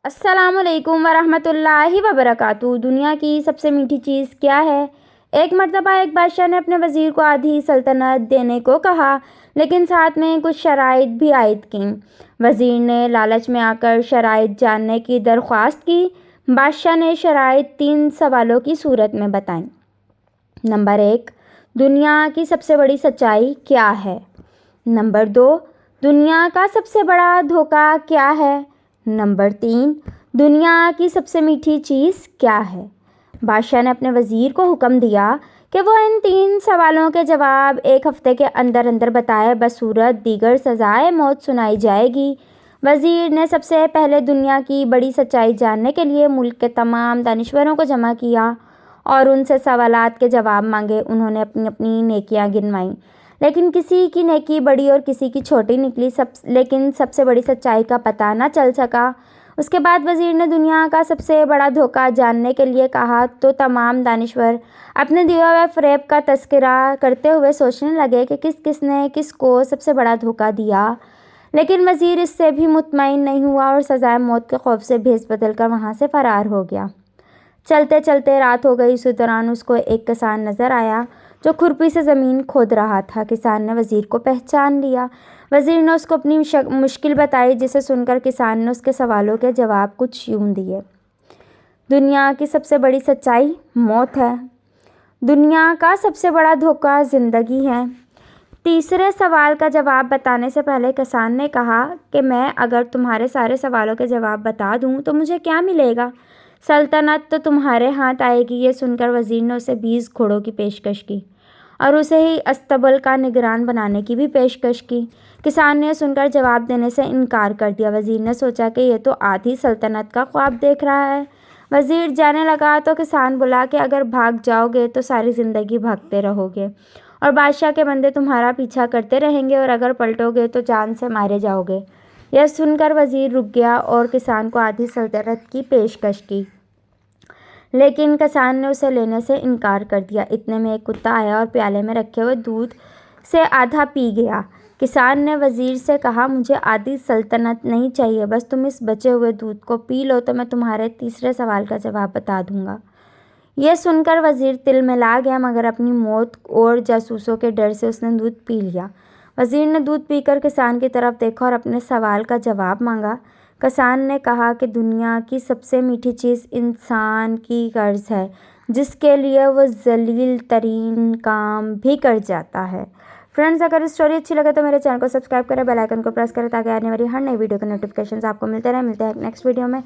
السلام علیکم ورحمۃ اللہ وبرکاتہ۔ دنیا کی سب سے میٹھی چیز کیا ہے؟ ایک مرتبہ ایک بادشاہ نے اپنے وزیر کو آدھی سلطنت دینے کو کہا، لیکن ساتھ میں کچھ شرائط بھی عائد کیں۔ وزیر نے لالچ میں آ کر شرائط جاننے کی درخواست کی۔ بادشاہ نے شرائط 3 سوالوں کی صورت میں بتائیں۔ نمبر 1، دنیا کی سب سے بڑی سچائی کیا ہے؟ نمبر 2، دنیا کا سب سے بڑا دھوکہ کیا ہے؟ نمبر 3، دنیا کی سب سے میٹھی چیز کیا ہے؟ بادشاہ نے اپنے وزیر کو حکم دیا کہ وہ ان 3 سوالوں کے جواب 1 ہفتے کے اندر اندر بتائے، بصورت دیگر سزائے موت سنائی جائے گی۔ وزیر نے سب سے پہلے دنیا کی بڑی سچائی جاننے کے لیے ملک کے تمام دانشوروں کو جمع کیا اور ان سے سوالات کے جواب مانگے۔ انہوں نے اپنی اپنی نیکیاں گنوائیں، لیکن کسی کی نیکی بڑی اور کسی کی چھوٹی نکلی، لیکن سب سے بڑی سچائی کا پتہ نہ چل سکا۔ اس کے بعد وزیر نے دنیا کا سب سے بڑا دھوکہ جاننے کے لیے کہا تو تمام دانشور اپنے دیے ہوئے فریب کا تذکرہ کرتے ہوئے سوچنے لگے کہ کس نے کس کو سب سے بڑا دھوکہ دیا، لیکن وزیر اس سے بھی مطمئن نہیں ہوا اور سزائے موت کے خوف سے بھیس بدل کر وہاں سے فرار ہو گیا۔ چلتے چلتے رات ہو گئی۔ اسی دوران اس کو ایک کسان نظر آیا جو کھرپی سے زمین کھود رہا تھا۔ کسان نے وزیر کو پہچان لیا۔ وزیر نے اس کو اپنی مشکل بتائی، جسے سن کر کسان نے اس کے سوالوں کے جواب کچھ یوں دیے۔ دنیا کی سب سے بڑی سچائی موت ہے۔ دنیا کا سب سے بڑا دھوکہ زندگی ہے۔ تیسرے سوال کا جواب بتانے سے پہلے کسان نے کہا کہ میں اگر تمہارے سارے سوالوں کے جواب بتا دوں تو مجھے کیا ملے گا؟ سلطنت تو تمہارے ہاتھ آئے گی۔ یہ سن کر وزیر نے اسے 20 گھوڑوں کی پیشکش کی اور اسے ہی استبل کا نگران بنانے کی بھی پیشکش کی۔ کسان نے یہ سن کر جواب دینے سے انکار کر دیا۔ وزیر نے سوچا کہ یہ تو آدھی سلطنت کا خواب دیکھ رہا ہے۔ وزیر جانے لگا تو کسان بولا کہ اگر بھاگ جاؤ گے تو ساری زندگی بھاگتے رہو گے اور بادشاہ کے بندے تمہارا پیچھا کرتے رہیں گے، اور اگر پلٹو گے تو جان سے مارے جاؤ گے۔ یہ سن کر وزیر رک گیا اور کسان کو آدھی سلطنت کی پیشکش کی، لیکن کسان نے اسے لینے سے انکار کر دیا۔ اتنے میں ایک کتا آیا اور پیالے میں رکھے ہوئے دودھ سے آدھا پی گیا۔ کسان نے وزیر سے کہا، مجھے آدھی سلطنت نہیں چاہیے، بس تم اس بچے ہوئے دودھ کو پی لو تو میں تمہارے تیسرے سوال کا جواب بتا دوں گا۔ یہ سن کر وزیر تل میں لا گیا، مگر اپنی موت اور جاسوسوں کے ڈر سے اس نے دودھ پی لیا۔ وزیر نے دودھ پی کر کسان کی طرف دیکھا اور اپنے سوال کا جواب مانگا۔ کسان نے کہا کہ دنیا کی سب سے میٹھی چیز انسان کی غرض ہے، جس کے لیے وہ ذلیل ترین کام بھی کر جاتا ہے۔ فرینڈز، اگر اس سٹوری اچھی لگے تو میرے چینل کو سبسکرائب کریں، بیل آئیکن کو پریس کریں تاکہ آنے والی ہر نئی ویڈیو کے نوٹیفیکیشنز آپ کو ملتے رہیں۔ ملتے ہیں ایک نیکسٹ ویڈیو میں۔